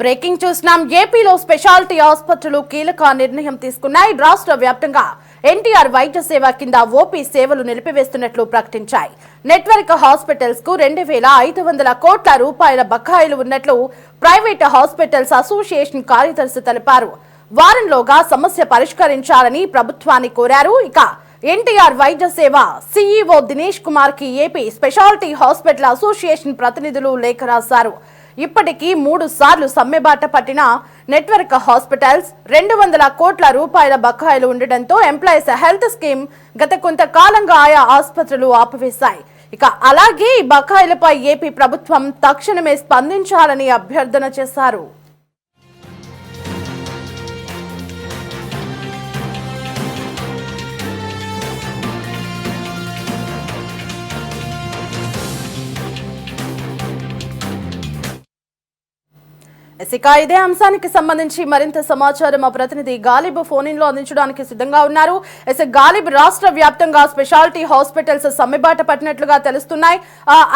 Breaking చూసినాం. ఏపీలో speciality ఆసుపత్రులు కీలక నిర్ణయం తీసుకున్నాయి. రాష్ట్ర వ్యాప్తంగా ఎన్టీఆర్ వైద్య సేవ కింద ఓపీ సేవలు నిలిపివేస్తున్నట్లు ప్రకటించాయి. నెట్వర్క్ హాస్పిటల్స్ కు 2,500 కోట్ల రూపాయల బకాయిలు ఉన్నట్లు ప్రైవేట్ హాస్పిటల్స్ అసోసియేషన్ కార్యదర్శి తెలిపారు. వారంలోగా సమస్య పరిష్కరించాలని ప్రభుత్వాన్ని కోరారు. ఇక ఎన్టీఆర్ వైద్య సేవ సీఈఓ దినేష్ కుమార్ కి ఏపీ స్పెషాలిటీ హాస్పిటల్ అసోసియేషన్ ప్రతినిధులు లేఖ రాశారు. ఇప్పటికీ 3 సార్లు సమ్మెబాట పట్టిన నెట్వర్క్ హాస్పిటల్స్ 200 కోట్ల రూపాయల బకాయిలు ఉండడంతో ఎంప్లాయీస్ హెల్త్ స్కీమ్ గత కొంతకాలంగా ఆయా ఆసుపత్రులు ఆపివేశాయి. ఇక అలాగే ఈ బకాయిలపై ఏపీ ప్రభుత్వం తక్షణమే స్పందించాలని అభ్యర్థన చేశారు. ఇక ఇదే అంశానికి సంబంధించి మరింత సమాచారం మా ప్రతినిధి గాలిబ్ ఫోన్ ఇన్ లో అందించడానికి సిద్ధంగా ఉన్నారు. గాలిబ్, రాష్ట్ర వ్యాప్తంగా స్పెషాలిటీ హాస్పిటల్స్ సమ్మెబాట పట్టినట్లుగా తెలుస్తున్నాయి.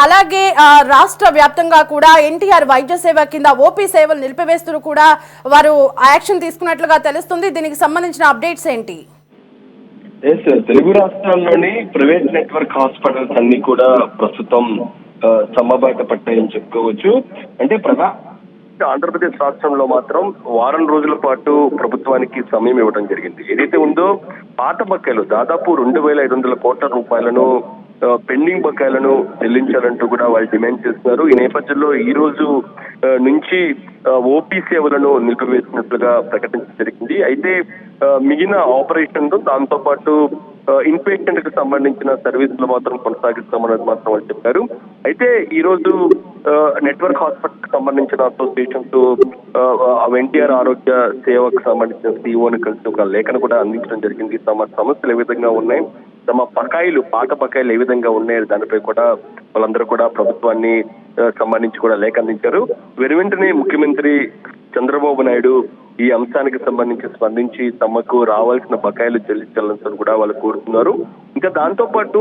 అలాగే రాష్ట్ర వ్యాప్తంగా కూడా ఎన్టీఆర్ వైద్య సేవ కింద ఓపీ సేవలు నిలిపివేస్తూ కూడా వారు యాక్షన్ తీసుకున్నట్లుగా తెలుస్తుంది. దీనికి సంబంధించిన అప్డేట్స్ ఏంటి? తెలుగు రాష్ట్రాల్లోని ప్రైవేట్ నెట్వర్క్ హాస్పిటల్స్ అన్ని కూడా ప్రస్తుతం సమ్మెబాట పట్టాయని చెప్పుకోవచ్చు. అంటే ఆంధ్రప్రదేశ్ రాష్ట్రంలో మాత్రం వారం రోజుల పాటు ప్రభుత్వానికి సమయం ఇవ్వడం జరిగింది. ఏదైతే ఉందో పాత బకాయిలు దాదాపు 2,500 కోట్ల రూపాయలను పెండింగ్ బకాయిలను చెల్లించాలంటూ కూడా వాళ్ళు డిమాండ్ చేస్తున్నారు. ఈ నేపథ్యంలో ఈ రోజు నుంచి ఓపీ సేవలను నిలిపివేసినట్లుగా ప్రకటించడం జరిగింది. అయితే మిగిలిన ఆపరేషన్ దాంతో పాటు ఇన్ పేషెంట్ కి సంబంధించిన సర్వీసులు మాత్రం కొనసాగిస్తామన్నది మాత్రం వాళ్ళు చెప్పారు. అయితే ఈ రోజు నెట్వర్క్ హాస్పిటల్ కి సంబంధించిన అసోసియేషన్స్ ఎన్టీఆర్ ఆరోగ్య సేవకు సంబంధించిన సీఈఓని కలిసి ఒక లేఖను కూడా అందించడం జరిగింది. తమ సమస్యలు ఏ విధంగా ఉన్నాయి, తమ బకాయిలు పాత బకాయిలు ఏ విధంగా ఉన్నాయి దానిపై కూడా వాళ్ళందరూ కూడా ప్రభుత్వాన్ని సంబంధించి కూడా లేఖ అందించారు. వెనువెంటనే ముఖ్యమంత్రి చంద్రబాబు నాయుడు ఈ అంశానికి సంబంధించి స్పందించి తమకు రావాల్సిన బకాయిలు చెల్లించాలని కూడా వాళ్ళు కోరుతున్నారు. ఇంకా దాంతో పాటు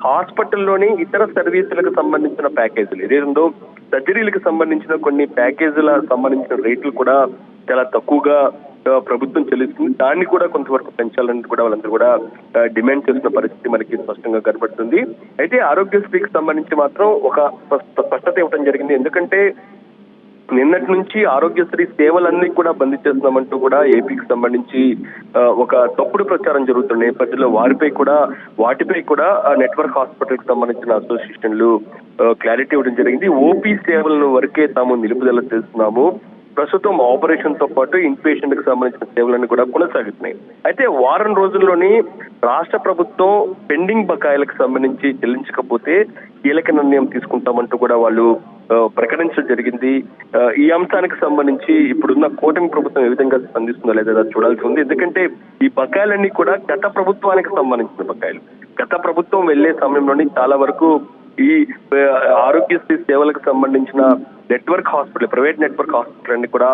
హాస్పిటల్లోని ఇతర సర్వీసులకు సంబంధించిన ప్యాకేజీలు ఏదేందో సర్జరీలకు సంబంధించిన కొన్ని ప్యాకేజీల సంబంధించిన రేట్లు కూడా చాలా తక్కువగా ప్రభుత్వం చెల్లిస్తుంది. దాన్ని కూడా కొంతవరకు పెంచాలని కూడా వాళ్ళందరూ కూడా డిమాండ్ చేస్తున్న పరిస్థితి మనకి స్పష్టంగా కనబడుతుంది. అయితే ఆరోగ్యశ్రీకి సంబంధించి మాత్రం ఒక స్పష్టత ఇవ్వడం జరిగింది. ఎందుకంటే నిన్నటి నుంచి ఆరోగ్యశ్రీ సేవలన్నీ కూడా బంద్ చేస్తున్నామంటూ కూడా ఏపీకి సంబంధించి ఒక తప్పుడు ప్రచారం జరుగుతున్న నేపథ్యంలో వాటిపై కూడా నెట్వర్క్ హాస్పిటల్ కి సంబంధించిన అసోసియేషన్లు క్లారిటీ ఇవ్వడం జరిగింది. ఓపీ సేవలను వరకే తాము నిలుపుదల చేస్తున్నాము. ప్రస్తుతం ఆపరేషన్ తో పాటు ఇన్ పేషెంట్ కి సంబంధించిన సేవలన్నీ కూడా కొనసాగుతున్నాయి. అయితే వారం రోజుల్లోని రాష్ట్ర ప్రభుత్వం పెండింగ్ బకాయిలకు సంబంధించి చెల్లించకపోతే కీలక నిర్ణయం తీసుకుంటామంటూ కూడా వాళ్ళు ప్రకటించడం జరిగింది. ఈ అంశానికి సంబంధించి ఇప్పుడున్న కూటమి ప్రభుత్వం ఏ విధంగా స్పందిస్తుందో లేదా చూడాల్సి ఉంది. ఎందుకంటే ఈ బకాయిలన్నీ కూడా గత ప్రభుత్వానికి సంబంధించిన బకాయిలు. గత ప్రభుత్వం వెళ్లే సమయంలోని చాలా వరకు ఈ ఆరోగ్యశ్రీ సేవలకు సంబంధించిన network hospital private network hospital అన్ని కూడా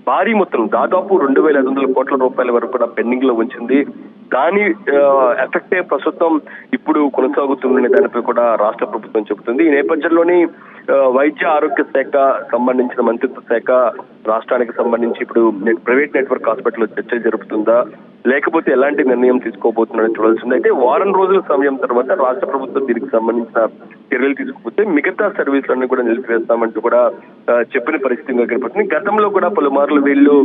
భారీ మొత్తం దాదాపు 2,500 కోట్ల రూపాయల వరకు కూడా పెండింగ్ లో ఉంచింది. దాని ఎఫెక్టే ప్రస్తుతం ఇప్పుడు కొనసాగుతుందనే దానిపై కూడా రాష్ట్ర ప్రభుత్వం చెబుతుంది. ఈ నేపథ్యంలోని వైద్య ఆరోగ్య శాఖ సంబంధించిన మంత్రిత్వ శాఖ రాష్ట్రానికి సంబంధించి ఇప్పుడు ప్రైవేట్ నెట్వర్క్ హాస్పిటల్ చర్చలు జరుపుతుందా లేకపోతే ఎలాంటి నిర్ణయం తీసుకోబోతుందని చూడాల్సింది. అయితే వారం రోజుల సమయం తర్వాత రాష్ట్ర ప్రభుత్వం దీనికి సంబంధించిన చర్యలు తీసుకుపోతే మిగతా సర్వీసులన్నీ కూడా నిలిపివేస్తామంటూ కూడా చెప్పిన పరిస్థితి కనపడుతుంది. గతంలో కూడా పలుమార్లు వీళ్ళు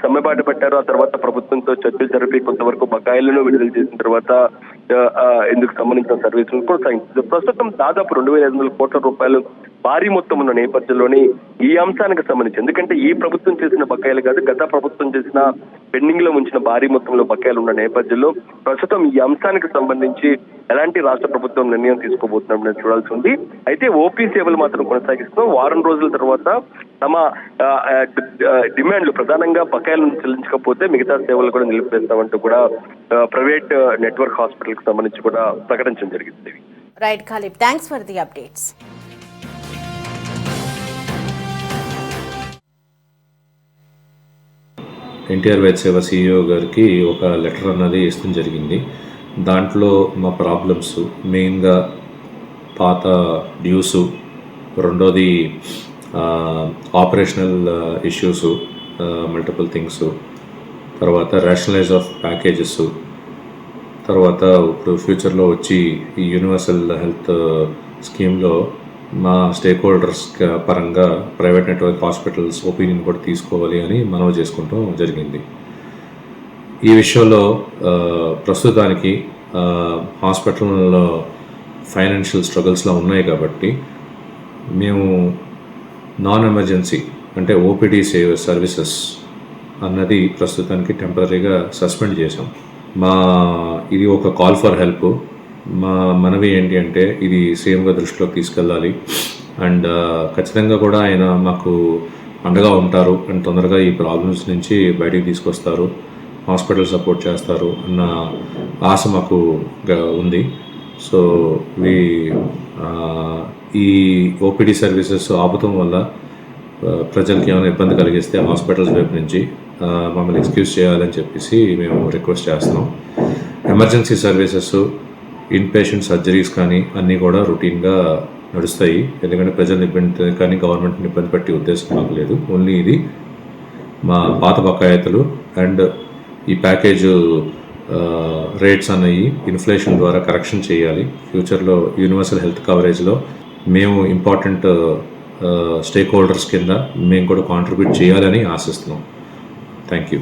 సమ్మెబాట పెట్టారు. ఆ తర్వాత ప్రభుత్వంతో చర్చలు జరిపి కొంతవరకు బకాయిలను విడుదల చేసిన తర్వాత ఇందుకు సంబంధించిన సర్వీసులు కొనసాగించారు. ప్రస్తుతం దాదాపు 2,500 కోట్ల రూపాయలు భారీ మొత్తం ఉన్న నేపథ్యంలోని ఈ అంశానికి సంబంధించి ఎందుకంటే ఈ ప్రభుత్వం చేసిన బకాయిలు కాదు గత ప్రభుత్వం చేసిన పెండింగ్ లో ఉంచిన భారీ మొత్తంలో బకాయిలు ఉన్న నేపథ్యంలో ప్రస్తుతం ఈ అంశానికి సంబంధించి ఎలాంటి రాష్ట్ర ప్రభుత్వం నిర్ణయం తీసుకోబోతున్నామని చూడాల్సి ఉంది. అయితే ఓపీ సేవలు మాత్రం కొనసాగిస్తూ వారం రోజుల తర్వాత తమ డిమాండ్లు ప్రధానంగా బకాయిలను చెల్లించకపోతే మిగతా సేవలు కూడా నిలిపివేస్తామంటూ కూడా ప్రైవేట్ నెట్వర్క్ హాస్పిటల్ కి సంబంధించి కూడా ప్రకటించడం జరిగింది. Right Khalib, thanks for the updates. NTR Vaidya Seva CEO గారికి ఒక లెటర్ అన్నది ఇష్టం జరిగింది. దాంట్లో మా ప్రాబ్లమ్స్ మెయిన్గా పాత డ్యూసు, రెండోది ఆపరేషనల్ ఇష్యూస్, మల్టిపుల్ థింగ్స్, తర్వాత రేషనలైజ్ ఆఫ్ ప్యాకేజెస్, తర్వాత ఇప్పుడు ఫ్యూచర్లో వచ్చి ఈ యూనివర్సల్ హెల్త్ స్కీమ్లో మా స్టేక్ హోల్డర్స్ పరంగా ప్రైవేట్ నెట్వర్క్ హాస్పిటల్స్ ఒపీనియన్ కూడా తీసుకోవాలి అని మనవి చేసుకుంటాం జరిగింది. ఈ విషయంలో ప్రస్తుతానికి హాస్పిటల్లో ఫైనాన్షియల్ స్ట్రగుల్స్లో ఉన్నాయి కాబట్టి మేము నాన్ ఎమర్జెన్సీ అంటే ఓపీడీ సర్వీసెస్ అన్నది ప్రస్తుతానికి టెంపరీగా సస్పెండ్ చేసాం. ఇది ఒక కాల్ ఫర్ హెల్ప్. మా మనవి ఏంటి అంటే ఇది సీఎంగా దృష్టిలోకి తీసుకెళ్ళాలి అండ్ ఖచ్చితంగా కూడా ఆయన మాకు అండగా ఉంటారు అండ్ తొందరగా ఈ ప్రాబ్లమ్స్ నుంచి బయటికి తీసుకొస్తారు, హాస్పిటల్ సపోర్ట్ చేస్తారు అన్న ఆశ మాకు ఉంది. సో ఈ ఓపీడీ సర్వీసెస్ ఆపుతం వల్ల ప్రజలకి ఏమైనా ఇబ్బంది కలిగిస్తే హాస్పిటల్స్ వైపు నుంచి మమ్మల్ని ఎక్స్క్యూజ్ చేయాలని చెప్పేసి మేము రిక్వెస్ట్ చేస్తున్నాం. Emergency services, in patient surgeries కానీ అన్నీ కూడా రొటీన్గా నడుస్తాయి. ఎందుకంటే ప్రజలను ఇబ్బంది కానీ గవర్నమెంట్ని ఇబ్బంది పెట్టే ఉద్దేశం మాకు లేదు. ఓన్లీ ఇది మా పాత బకాయితలు అండ్ ఈ ప్యాకేజ్ రేట్స్ అన్నవి ఇన్ఫ్లేషన్ ద్వారా కరెక్షన్ చేయాలి. ఫ్యూచర్లో యూనివర్సల్ హెల్త్ కవరేజ్లో మేము ఇంపార్టెంట్ స్టేక్ హోల్డర్స్ కింద మేము కూడా కాంట్రిబ్యూట్ చేయాలని ఆశిస్తున్నాం. Thank you.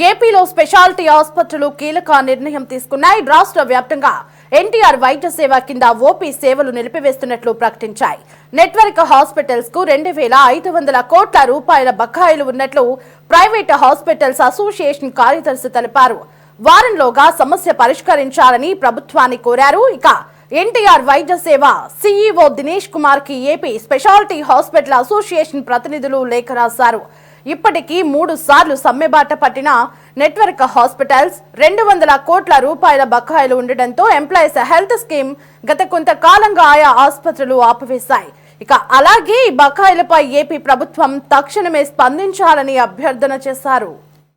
ఏపీలో స్పెషాలిటీ ఆసుపత్రులు కీలక నిర్ణయం తీసుకున్నాయి. రాష్ట్ర వ్యాప్తంగా ఎన్టీఆర్ వైద్య సేవ కింద ఓపీ సేవలు నిలిపివేస్తున్నట్లు ప్రకటించాయి. నెట్వర్క్ హాస్పిటల్స్ కు 2,500 కోట్ల రూపాయల బకాయిలు ఉన్నట్లు ప్రైవేట్ హాస్పిటల్స్ అసోసియేషన్ కార్యదర్శి తెలిపారు. వారంలోగా సమస్య పరిష్కరించాలని ప్రభుత్వాన్ని కోరారు. ఇక ఎన్టీఆర్ వైద్య సేవ సీఈఓ దినేష్ కుమార్ కి ఏపీ స్పెషాలిటీ హాస్పిటల్ అసోసియేషన్ ప్రతినిధులు లేఖ రాశారు. ఇప్పటికీ 3 సార్లు సమ్మెబాట పట్టిన నెట్వర్క్ హాస్పిటల్స్ 200 కోట్ల రూపాయల బకాయిలు ఉండడంతో ఎంప్లాయీస్ హెల్త్ స్కీమ్ గత కొంతకాలంగా ఆయా ఆసుపత్రులు ఆపివేశాయి. ఇక అలాగే ఈ బకాయిలపై ఏపీ ప్రభుత్వం తక్షణమే స్పందించాలని అభ్యర్థన చేశారు.